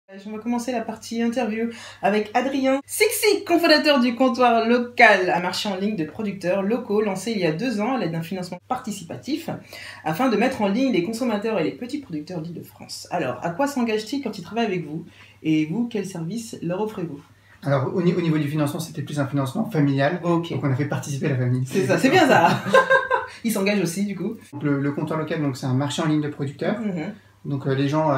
On va commencer la partie interview avec Adrien Sixi, cofondateur du comptoir local, un marché en ligne de producteurs locaux lancé il y a 2 ans à l'aide d'un financement participatif afin de mettre en ligne les consommateurs et les petits producteurs d'Île-de-France. Alors, à quoi s'engagent-ils quand ils travaillent avec vous? Et vous, quels services leur offrez-vous? Alors, au niveau du financement, c'était plus un financement familial. Ok. Donc, on a fait participer la famille. C'est ça, c'est bien ça. Ils s'engagent aussi, du coup. Donc, le comptoir local, donc, c'est un marché en ligne de producteurs. Donc, les gens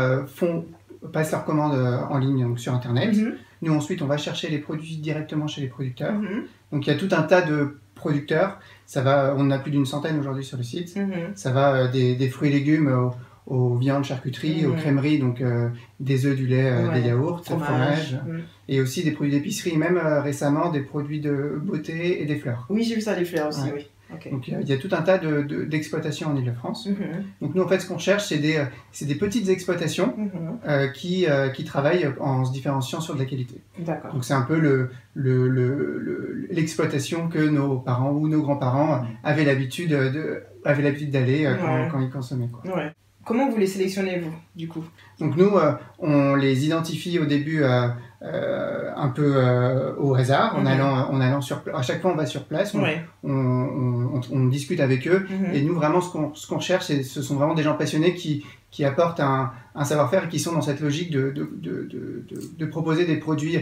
passent leurs commandes en ligne donc, sur Internet. Nous, ensuite, on va chercher les produits directement chez les producteurs. Donc, il y a tout un tas de producteurs. On a plus d'une centaine aujourd'hui sur le site. Ça va des fruits et légumes aux viandes, charcuteries, aux crèmeries, donc des œufs, du lait, des yaourts, fromage, et aussi des produits d'épicerie, même récemment des produits de beauté et des fleurs. Oui, j'ai vu ça, les fleurs aussi, oui. Okay. Donc il y a tout un tas d'exploitations en Île-de-France. Donc nous, en fait, ce qu'on cherche, c'est des petites exploitations qui travaillent en se différenciant sur de la qualité. Donc c'est un peu l'exploitation que nos parents ou nos grands-parents avaient l'habitude d'aller quand ils consommaient, quoi. Ouais. Comment vous les sélectionnez, vous, du coup? Donc nous, on les identifie au début un peu au hasard, en allant sur place. À chaque fois, on va sur place, on discute avec eux. Et nous, vraiment, ce qu'on cherche, ce sont vraiment des gens passionnés qui apportent un savoir-faire et qui sont dans cette logique de proposer des produits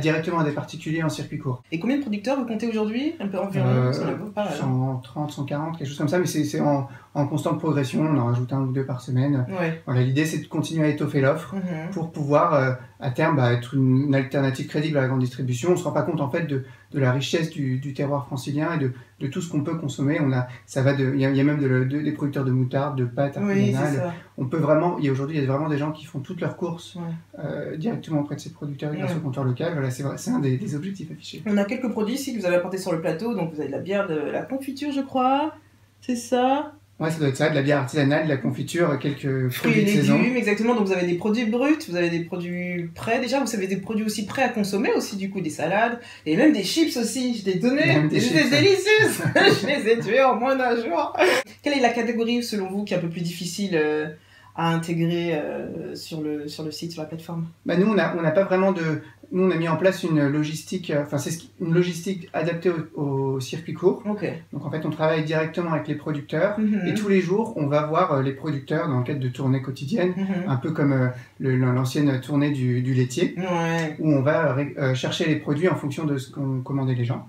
directement à des particuliers en circuit court. Et combien de producteurs vous comptez aujourd'hui? Un peu environ 130, 140, quelque chose comme ça, mais c'est en constante progression. On en rajoute 1 ou 2 par semaine. Voilà, l'idée, c'est de continuer à étoffer l'offre pour pouvoir, à terme, être une alternative crédible à la grande distribution. On ne se rend pas compte, en fait, de la richesse du terroir francilien et de tout ce qu'on peut consommer. Il y a même des producteurs de moutarde, de pâtes artisanales. On peut vraiment, aujourd'hui, il y a vraiment des gens qui font toutes leurs courses directement auprès de ces producteurs grâce au comptoir local. Voilà, c'est un des objectifs affichés. On a quelques produits ici que vous avez apportés sur le plateau. Donc vous avez de la bière, de la confiture, je crois. C'est ça? Ouais, ça doit être ça, de la bière artisanale, de la confiture, quelques fruits et légumes, exactement. Donc vous avez des produits bruts, vous avez des produits prêts déjà, vous avez des produits aussi prêts à consommer aussi, du coup, des salades, et même des chips aussi, je t'ai donné, c'était délicieuses. Je les ai tués en moins d'1 jour. Quelle est la catégorie, selon vous, qui est un peu plus difficile à intégrer sur le site, sur la plateforme? Nous, on n'a pas vraiment Nous, on a mis en place une logistique, une logistique adaptée au circuit court. Donc, en fait, on travaille directement avec les producteurs et tous les jours, on va voir les producteurs dans le cadre de tournées quotidiennes, un peu comme l'ancienne tournée du laitier, où on va chercher les produits en fonction de ce qu'ont commandé les gens.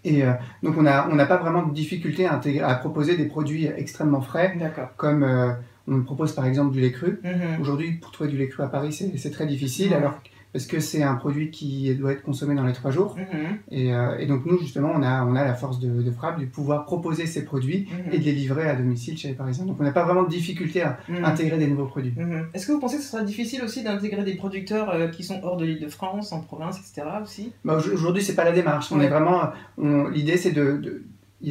Et donc, on n'a pas vraiment de difficulté à proposer des produits extrêmement frais, comme on propose par exemple du lait cru. Aujourd'hui, pour trouver du lait cru à Paris, c'est très difficile, parce que c'est un produit qui doit être consommé dans les 3 jours. Et donc nous, justement, on a la force de frappe de pouvoir proposer ces produits et de les livrer à domicile chez les Parisiens. Donc on n'a pas vraiment de difficulté à intégrer des nouveaux produits. Est-ce que vous pensez que ce sera difficile aussi d'intégrer des producteurs qui sont hors de l'Île-de-France, en province, etc. aussi? Aujourd'hui, c'est pas la démarche. On est vraiment... L'idée, c'est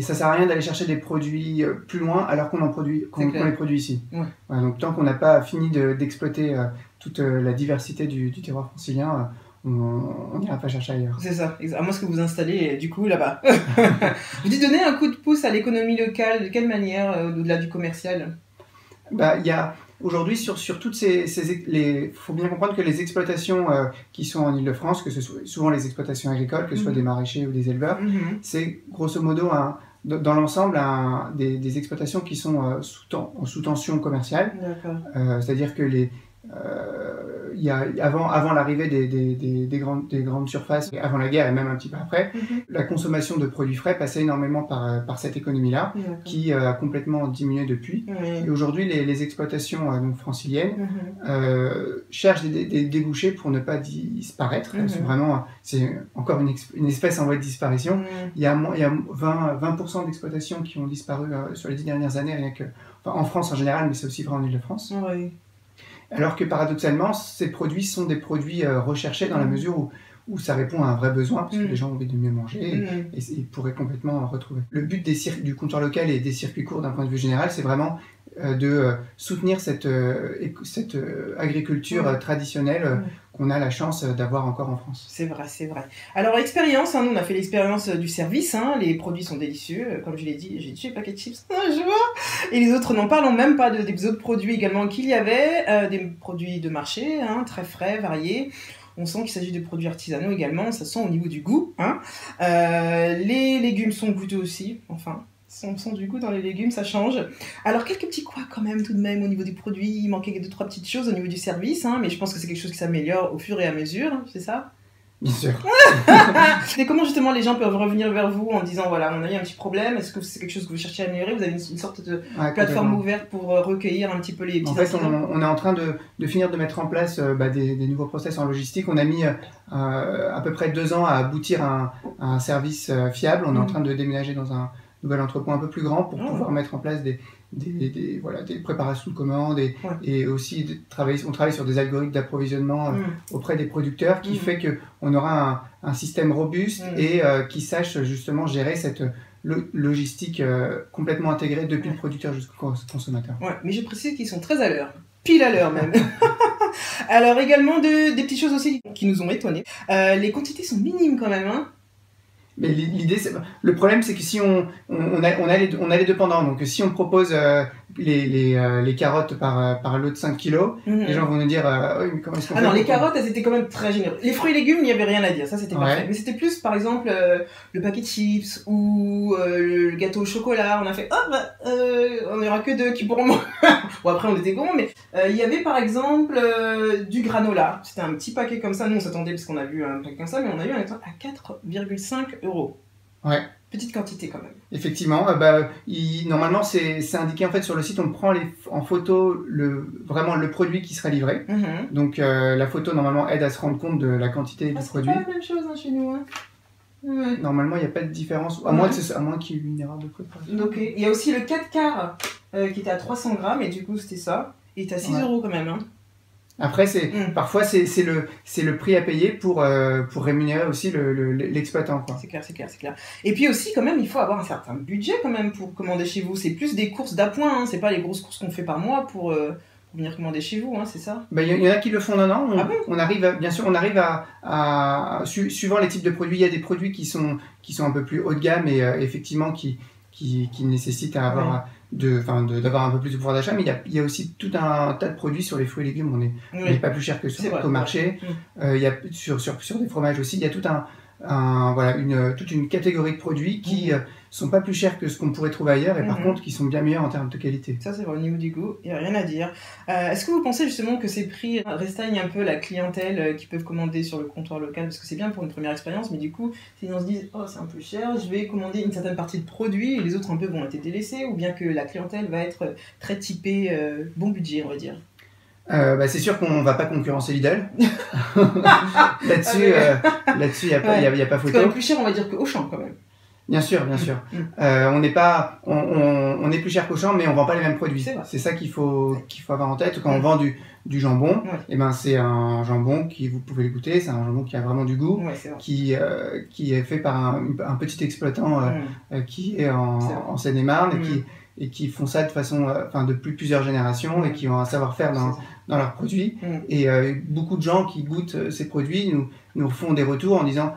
ça sert à rien d'aller chercher des produits plus loin alors qu'on les produit ici. Voilà, donc tant qu'on n'a pas fini d'exploiter toute la diversité du terroir francilien, on n'ira pas chercher ailleurs. C'est ça, à moins que vous installez du coup là-bas. Vous dites donner un coup de pouce à l'économie locale, de quelle manière, au-delà du commercial? Il y a aujourd'hui sur toutes faut bien comprendre que les exploitations qui sont en Île-de-France, que ce soit souvent les exploitations agricoles, que ce soit des maraîchers ou des éleveurs, c'est grosso modo dans l'ensemble des exploitations qui sont sous tension commerciale. C'est-à-dire que avant l'arrivée des grandes surfaces, avant la guerre et même un petit peu après, la consommation de produits frais passait énormément par cette économie-là, qui a complètement diminué depuis. Et aujourd'hui, les exploitations franciliennes cherchent des débouchés pour ne pas disparaître. C'est encore une espèce en voie de disparition. Il y a 20% d'exploitations qui ont disparu sur les 10 dernières années, en France en général, mais c'est aussi vrai en Île-de-France. Alors que paradoxalement, ces produits sont des produits recherchés dans la mesure où ça répond à un vrai besoin, parce que les gens ont envie de mieux manger et ils pourraient complètement retrouver. Le but du comptoir local et des circuits courts d'un point de vue général, c'est vraiment de soutenir cette agriculture traditionnelle qu'on a la chance d'avoir encore en France. C'est vrai, c'est vrai. Alors, expérience, hein, nous on a fait l'expérience du service, hein, les produits sont délicieux, comme je l'ai dit, j'ai tué paquet de chips un jour, et les autres, n'en parlons même pas des autres produits également qu'il y avait, des produits de marché, hein, très frais, variés. On sent qu'il s'agit de produits artisanaux également, ça sent au niveau du goût. Hein. Les légumes sont goûteux aussi, enfin. On sent du goût dans les légumes, ça change. Alors, quelques petits couacs quand même, tout de même, au niveau des produits. Il manquait 2-3 petites choses au niveau du service, hein, mais je pense que c'est quelque chose qui s'améliore au fur et à mesure, hein, c'est ça? Bien sûr. Et comment justement les gens peuvent revenir vers vous en disant, voilà, on a eu un petit problème, est-ce que c'est quelque chose que vous cherchez à améliorer? Vous avez une sorte de plateforme ouverte pour recueillir un petit peu les petits incidents. En fait, on est en train de finir de mettre en place des nouveaux process en logistique. On a mis à peu près 2 ans à aboutir à un service fiable. On est en train de déménager dans un nouvel entrepôt un peu plus grand pour pouvoir mettre en place des préparations de commandes et aussi on travaille sur des algorithmes d'approvisionnement auprès des producteurs qui fait qu'on aura un système robuste et qui sache justement gérer cette logistique complètement intégrée depuis le producteur jusqu'au consommateur. Ouais, mais je précise qu'ils sont très à l'heure, pile à l'heure même. Alors également des petites choses aussi qui nous ont étonnés. Les quantités sont minimes quand même, hein. Mais l'idée, le problème, c'est que si on a les deux pendants. Donc, si on propose les carottes par lot de 5 kilos, les gens vont nous dire oui, mais comment est-ce qu'on fait? Non, les carottes, elles étaient quand même très généreuses. Les fruits et légumes, il n'y avait rien à dire, ça c'était parfait. Mais c'était plus, par exemple, le paquet de chips ou le gâteau au chocolat. On a fait, on n'y aura que 2 qui pourront manger. Bon, après, on était gourmands, mais il y avait par exemple du granola. C'était un petit paquet comme ça. Nous, on s'attendait parce qu'on a vu un paquet comme ça, mais on a eu un à 4,5 €. Ouais. Petite quantité quand même. Effectivement, normalement c'est indiqué en fait sur le site, on prend en photo vraiment le produit qui sera livré. Donc la photo normalement aide à se rendre compte de la quantité du produit. C'est pas la même chose hein, chez nous. Hein. Ouais. Normalement il n'y a pas de différence, à moins qu'il y ait eu une erreur de préparation. Ok, il y a aussi le 4 quarts qui était à 300 grammes et du coup c'était ça. Il était à 6 € quand même. Hein. Après, parfois, c'est le prix à payer pour rémunérer aussi l'exploitant. C'est clair. Et puis aussi, quand même, il faut avoir un certain budget quand même pour commander chez vous. C'est plus des courses d'appoint, hein. C'est pas les grosses courses qu'on fait par mois pour venir commander chez vous, hein, c'est ça? Il y en a qui le font, non. On arrive, bien sûr, à suivant les types de produits, il y a des produits qui sont un peu plus haut de gamme et effectivement qui nécessitent à avoir... d'avoir un peu plus de pouvoir d'achat, mais il y a aussi tout un tas de produits sur les fruits et légumes, on n'est pas plus cher que qu'au marché. Il y a sur des fromages aussi, il y a toute une catégorie de produits qui sont pas plus chers que ce qu'on pourrait trouver ailleurs et par contre qui sont bien meilleurs en termes de qualité. Ça c'est vrai, au niveau du goût, il n'y a rien à dire. Est-ce que vous pensez justement que ces prix restreignent un peu la clientèle qui peuvent commander sur le comptoir local? Parce que c'est bien pour une première expérience, mais du coup, si on se dit « Oh, c'est un peu cher, je vais commander une certaine partie de produits et les autres un peu vont être délaissés » ou bien que la clientèle va être très typée bon budget, on va dire? C'est sûr qu'on ne va pas concurrencer Lidl. Là-dessus, il n'y a pas photo. C'est quand même plus cher, on va dire, qu'Auchan quand même. Bien sûr. On est plus cher qu'Auchan, mais on vend pas les mêmes produits. C'est ça qu'il faut avoir en tête. Quand on vend du jambon, c'est un jambon qui, vous pouvez le goûter, c'est un jambon qui a vraiment du goût, qui est fait par un petit exploitant qui est en Seine-et-Marne et qui font ça de façon, depuis plusieurs générations et qui ont un savoir-faire dans leurs produits. Et beaucoup de gens qui goûtent ces produits nous font des retours en disant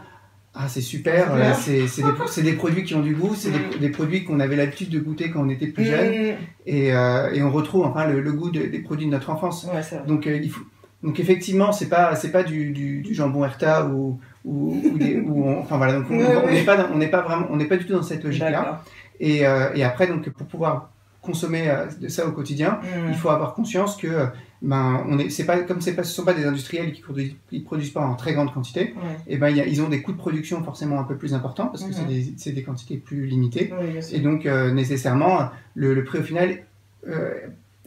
ah c'est super, c'est des produits qui ont du goût, c'est des produits qu'on avait l'habitude de goûter quand on était plus jeune et on retrouve le goût des produits de notre enfance. Donc effectivement c'est pas du jambon Herta donc on n'est pas du tout dans cette logique là. Et après donc pour pouvoir consommer de ça au quotidien, il faut avoir conscience que ce sont pas des industriels qui produisent pas en très grande quantité, et ils ont des coûts de production forcément un peu plus importants parce que c'est des quantités plus limitées, et donc nécessairement le prix au final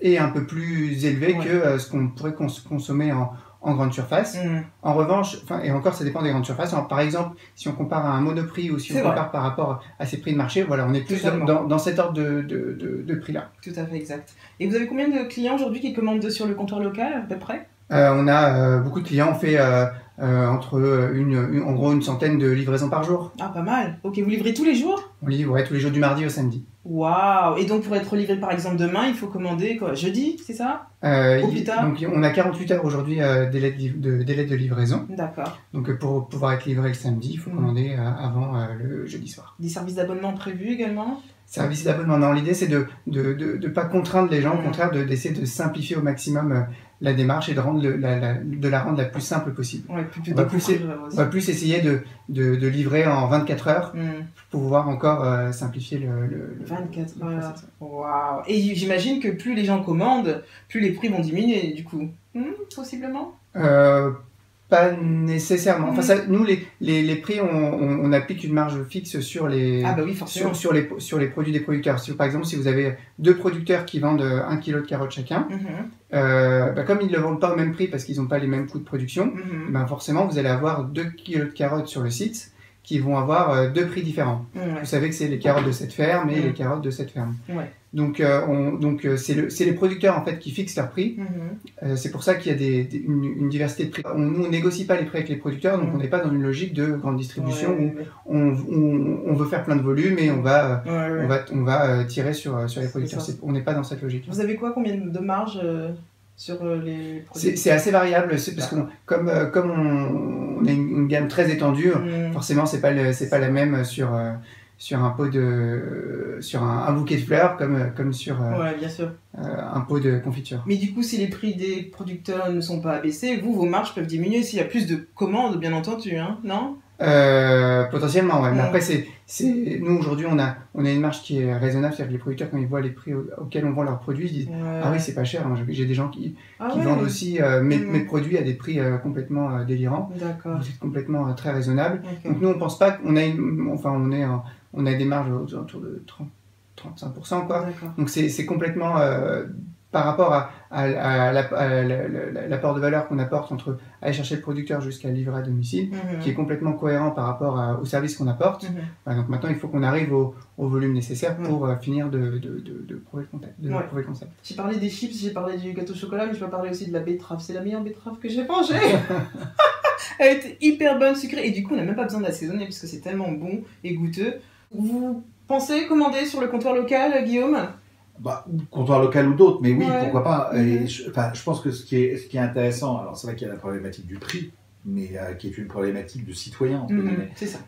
est un peu plus élevé que ce qu'on pourrait consommer en grande surface. En revanche, et encore ça dépend des grandes surfaces. Alors, par exemple, si on compare à un Monoprix ou si on compare par rapport à ces prix de marché, on est plus dans cet ordre de prix-là. Tout à fait, exact. Et vous avez combien de clients aujourd'hui qui commandent sur le comptoir local à peu près? On a beaucoup de clients. On fait entre en gros une centaine de livraisons par jour. Ah, pas mal. Ok, vous livrez tous les jours? On livre tous les jours du mardi au samedi. Waouh! Et donc pour être livré par exemple demain, il faut commander quoi? Jeudi, c'est ça? Ou plus tard? Donc on a 48 heures aujourd'hui délai de livraison. D'accord. Donc pour pouvoir être livré le samedi, il faut commander avant le jeudi soir. Des services d'abonnement prévus également? Service d'abonnement, non, l'idée c'est de pas contraindre les gens, au contraire d'essayer de simplifier au maximum la démarche et de la rendre la plus simple possible. Ouais, on va plus essayer de livrer en 24 heures pour pouvoir encore simplifier le 24 heures. Waouh! Et j'imagine que plus les gens commandent, plus les prix vont diminuer du coup. Possiblement? Pas nécessairement. Enfin, ça, nous, les prix, on applique une marge fixe sur les, sur les produits des producteurs. Par exemple, si vous avez 2 producteurs qui vendent 1 kg de carottes chacun, comme ils ne le vendent pas au même prix parce qu'ils n'ont pas les mêmes coûts de production, forcément, vous allez avoir 2 kg de carottes sur le site qui vont avoir 2 prix différents. Vous savez que c'est les carottes de cette ferme et les carottes de cette ferme. Donc, c'est les producteurs en fait qui fixent leurs prix. C'est pour ça qu'il y a une diversité de prix. Nous, on négocie pas les prix avec les producteurs, donc on n'est pas dans une logique de grande distribution où on veut faire plein de volume et on va tirer sur les producteurs. On n'est pas dans cette logique. Vous avez combien de marge sur les produits? C'est assez variable, parce que comme on a une gamme très étendue, forcément c'est pas la même sur un pot sur un bouquet de fleurs comme sur bien sûr. un pot de confiture. Mais du coup, si les prix des producteurs ne sont pas abaissés, vos marges peuvent diminuer s'il y a plus de commandes, bien entendu, hein, non? Potentiellement, ouais. Mais après, nous aujourd'hui, on a une marge qui est raisonnable, c'est-à-dire que les producteurs, quand ils voient les prix auxquels on vend leurs produits, ils disent ah oui, c'est pas cher. Hein. J'ai des gens qui vendent aussi mes produits à des prix complètement délirants. D'accord. C'est complètement très raisonnable. Okay. Donc nous, on pense pas qu'on a on a des marges autour de 30-35%, quoi. Donc c'est complètement par rapport à l'apport de valeur qu'on apporte entre aller chercher le producteur jusqu'à livrer à domicile, qui est complètement cohérent par rapport au service qu'on apporte. Donc maintenant, il faut qu'on arrive au volume nécessaire pour finir de prouver le concept. J'ai parlé des chips, j'ai parlé du gâteau au chocolat, mais je vais parler aussi de la betterave. C'est la meilleure betterave que j'ai mangée. Elle était hyper bonne, sucrée, et du coup, on n'a même pas besoin d'assaisonner parce que c'est tellement bon et goûteux. Vous pensez commander sur le comptoir local, Guillaume? Comptoir local ou d'autres, mais oui, pourquoi pas. Et je pense que ce qui est intéressant, alors c'est vrai qu'il y a la problématique du prix, mais qui est une problématique de citoyen, entre guillemets. C'est ça.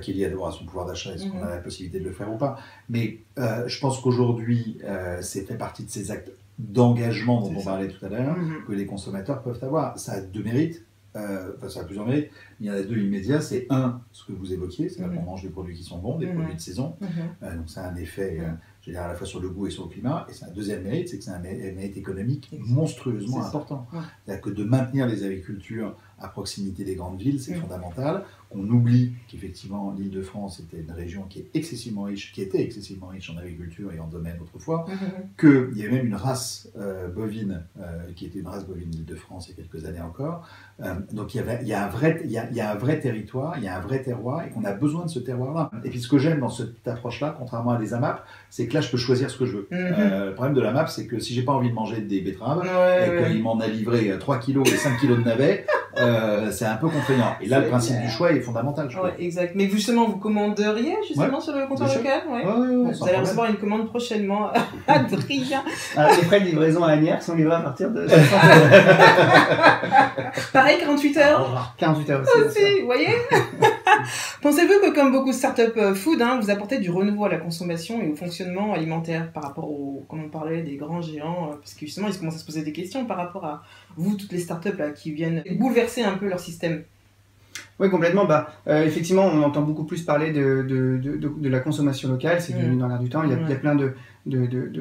Qui est liée d'abord à son pouvoir d'achat, est-ce qu'on a la possibilité de le faire ou pas. Mais je pense qu'aujourd'hui, c'est fait partie de ces actes d'engagement dont on parlait tout à l'heure, que les consommateurs peuvent avoir. Ça a 2 mérites. Ça a plusieurs mérites. Il y en a 2 immédiats. C'est un, ce que vous évoquiez, c'est qu'on mange des produits qui sont bons, des produits de saison. Donc ça a un effet, je veux dire, à la fois sur le goût et sur le climat. Et c'est un deuxième mérite, c'est que c'est un mérite économique monstrueusement important. C'est-à-dire que de maintenir les agricultures à proximité des grandes villes, c'est fondamental. On oublie qu'effectivement l'Île-de-France était une région qui était excessivement riche en agriculture et en domaine autrefois, qu'il y avait même une race bovine qui était une race bovine d'Île-de-France il y a quelques années encore. Donc il y a un vrai territoire, il y a un vrai terroir et qu'on a besoin de ce terroir-là. Et puis ce que j'aime dans cette approche-là, contrairement à des AMAP, c'est que là je peux choisir ce que je veux. Le problème de l'AMAP, c'est que si j'ai pas envie de manger des betteraves et qu'il m'en a livré 3 kilos et 5 kilos de navets, c'est un peu contraignant. Et là, le principe du choix est fondamental, je crois. Exact. Mais justement, vous commanderiez justement sur le comptoir local? Vous allez recevoir une commande prochainement, Adrien. Les frais de livraison à Agnières sont livrés à partir de... Pareil, 48 heures. 48 heures aussi. Vous voyez. Pensez-vous que, comme beaucoup de startups food, vous apportez du renouveau à la consommation et au fonctionnement alimentaire par rapport comme on parlait, des grands géants, parce que justement, ils commencent à se poser des questions par rapport à vous, toutes les startups là, qui viennent bouleverser un peu leur système? Oui, complètement. Effectivement, on entend beaucoup plus parler de la consommation locale, c'est devenu dans l'air du temps. Il y a plein de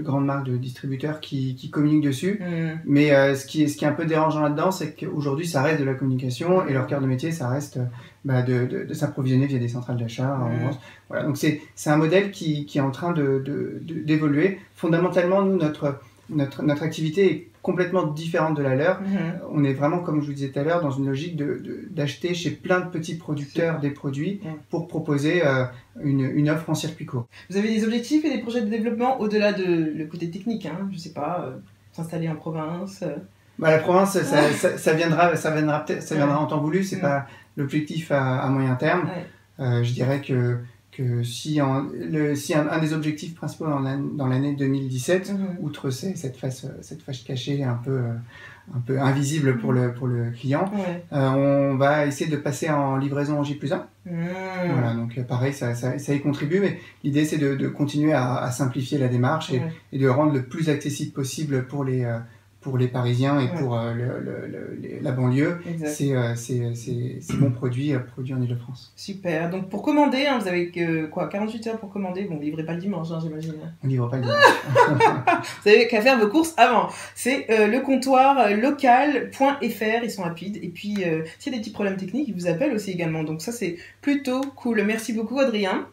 grandes marques de distributeurs qui communiquent dessus. Mais ce qui est un peu dérangeant là-dedans, c'est qu'aujourd'hui, ça reste de la communication et leur cœur de métier, ça reste de s'approvisionner via des centrales d'achat. Voilà. Donc c'est un modèle qui est en train d'évoluer. Fondamentalement, nous, notre activité est complètement différente de la leur. On est vraiment, comme je vous disais tout à l'heure, dans une logique d'acheter chez plein de petits producteurs des produits pour proposer une offre en circuit court. Vous avez des objectifs et des projets de développement au-delà de le côté technique, je ne sais pas, s'installer en province? La province, ça viendra en temps voulu, c'est pas l'objectif à moyen terme. Je dirais que si un des objectifs principaux dans l'année 2017, outre cette face cachée un peu invisible pour le client, on va essayer de passer en livraison en J+1. Voilà, donc pareil, ça y contribue, mais l'idée c'est de continuer à simplifier la démarche et de rendre le plus accessible possible pour les Parisiens et pour la banlieue, ces bons produits en Ile-de-France. Super. Donc pour commander, vous avez 48 heures pour commander. Bon, vous ne livrez pas le dimanche, j'imagine. On ne livre pas le dimanche. Vous avez qu'à faire vos courses avant. C'est le comptoir local.fr, ils sont rapides. Et puis, s'il y a des petits problèmes techniques, ils vous appellent aussi également. Donc ça, c'est plutôt cool. Merci beaucoup, Adrien.